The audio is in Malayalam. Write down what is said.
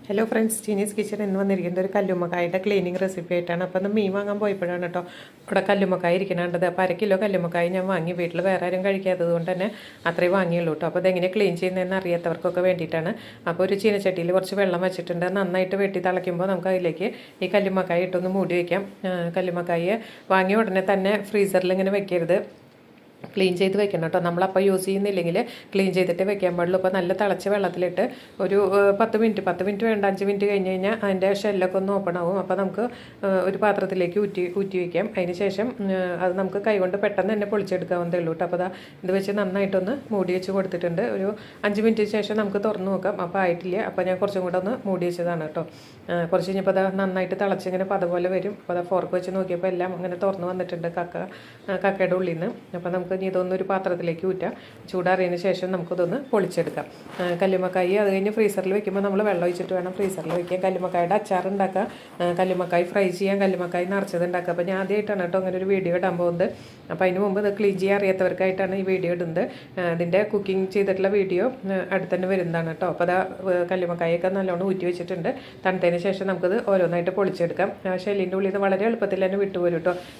ഹലോ ഫ്രണ്ട്സ്, ചീനീസ് കിച്ചൺ എന്ന് വന്നിരിക്കുന്നത് ഒരു കല്ലുമ്മക്കായുടെ ക്ലീനിങ് റെസിപ്പി ആയിട്ടാണ്. അപ്പോൾ അത് മീൻ വാങ്ങാൻ പോയപ്പോഴാണ് കേട്ടോ ഇവിടെ കല്ലുമ്മക്കായ ഇരിക്കണേണ്ടത്. അപ്പോൾ 1 കിലോ കല്ലുമ്മക്കായ ഞാൻ വാങ്ങി. വീട്ടിൽ വേറെ ആരും കഴിക്കാത്തത് കൊണ്ട് തന്നെ അത്രയും വാങ്ങിയുള്ളൂ കേട്ടോ. അപ്പോൾ അതെങ്ങനെ ക്ലീൻ ചെയ്യുന്നതെന്ന് അറിയാത്തവർക്കൊക്കെ വേണ്ടിയിട്ടാണ്. അപ്പോൾ ഒരു ചീനച്ചട്ടിയിൽ കുറച്ച് വെള്ളം വെച്ചിട്ടുണ്ട്. നന്നായിട്ട് വെട്ടി തിളയ്ക്കുമ്പോൾ നമുക്ക് അതിലേക്ക് ഈ കല്ലുമ്മക്കായ ഇട്ടൊന്ന് മൂടി വയ്ക്കാം. കല്ലുമ്മക്കായ വാങ്ങിയ ഉടനെ തന്നെ ഫ്രീസറിൽ ഇങ്ങനെ വെക്കരുത്, ക്ലീൻ ചെയ്ത് വെക്കണം കേട്ടോ. നമ്മളപ്പോൾ യൂസ് ചെയ്യുന്നില്ലെങ്കിൽ ക്ലീൻ ചെയ്തിട്ട് വെക്കാൻ പാടുള്ളൂ. അപ്പോൾ നല്ല തിളച്ച വെള്ളത്തിലിട്ട് ഒരു 10 മിനിറ്റ് വേണ്ട, 5 മിനിറ്റ് കഴിഞ്ഞ് കഴിഞ്ഞാൽ അതിൻ്റെ ഷെല്ലൊക്കെ ഒന്ന് ഓപ്പൺ ആവും. അപ്പോൾ നമുക്ക് ഒരു പാത്രത്തിലേക്ക് ഊറ്റി വയ്ക്കാം. അതിന് ശേഷം അത് നമുക്ക് കൈകൊണ്ട് പെട്ടെന്ന് തന്നെ പൊളിച്ചെടുക്കാവുന്നതേ ഉള്ളൂ കേട്ടോ. അപ്പോൾ ഇത് വെച്ച് നന്നായിട്ടൊന്ന് മൂടി വെച്ച് കൊടുത്തിട്ടുണ്ട്. ഒരു 5 മിനിറ്റിന് ശേഷം നമുക്ക് തുറന്ന് നോക്കാം. അപ്പോൾ ആയിട്ടില്ല. അപ്പോൾ ഞാൻ കുറച്ചും കൂടെ ഒന്ന് മൂടി വെച്ചതാണ് കേട്ടോ. കുറച്ച് കഴിഞ്ഞപ്പോൾ അത് നന്നായിട്ട് തിളച്ചിങ്ങനെ പതുപോലെ വരും. അപ്പോൾ അത് ഫോർക്ക് വെച്ച് നോക്കിയപ്പോൾ എല്ലാം അങ്ങനെ തുറന്ന് വന്നിട്ടുണ്ട് കക്കയുടെ ഉള്ളിൽ നിന്ന്. അപ്പോൾ നമുക്ക് ഇനി ഇതൊന്ന് ഒരു പാത്രത്തിലേക്ക് ഊറ്റാം. ചൂടാറിയതിന് ശേഷം നമുക്കിതൊന്ന് പൊളിച്ചെടുക്കാം. കല്ലുമ്മക്കായി അത് കഴിഞ്ഞ് ഫ്രീസറിൽ വെക്കുമ്പോൾ നമ്മൾ വെള്ളം ഒഴിച്ചിട്ട് വേണം ഫ്രീസറിൽ വെക്കാൻ. കല്ലുമ്മക്കായുടെ അച്ചാർ ഉണ്ടാക്കുക, കല്ലുമ്മക്കായി ഫ്രൈ ചെയ്യാൻ, കല്ലുമ്മക്കായി നിറച്ചത് ഉണ്ടാക്കുക. അപ്പോൾ ഞാൻ ആദ്യമായിട്ടാണ് കേട്ടോ അങ്ങനെ ഒരു വീഡിയോ ഇടാൻ പോകുന്നത്. അപ്പോൾ അതിന് മുമ്പ് ഇത് ക്ലീൻ ചെയ്യാൻ അറിയാത്തവർക്കായിട്ടാണ് ഈ വീഡിയോ ഇടുന്നത്. ഇതിൻ്റെ കുക്കിംഗ് ചെയ്തിട്ടുള്ള വീഡിയോ അടുത്ത് തന്നെ വരുന്നതാണ് കേട്ടോ. അപ്പോൾ കല്ലുമ്മക്കായൊക്കെ നല്ലോണം ഊറ്റി വെച്ചിട്ടുണ്ട്. തണുത്തതിന് ശേഷം നമുക്കത് ഓരോന്നായിട്ട് പൊളിച്ചെടുക്കാം. ഷെല്ലിൻ്റെ ഉള്ളിൽ നിന്ന് വളരെ എളുപ്പത്തിൽ തന്നെ വിട്ടുപോരും കേട്ടോ.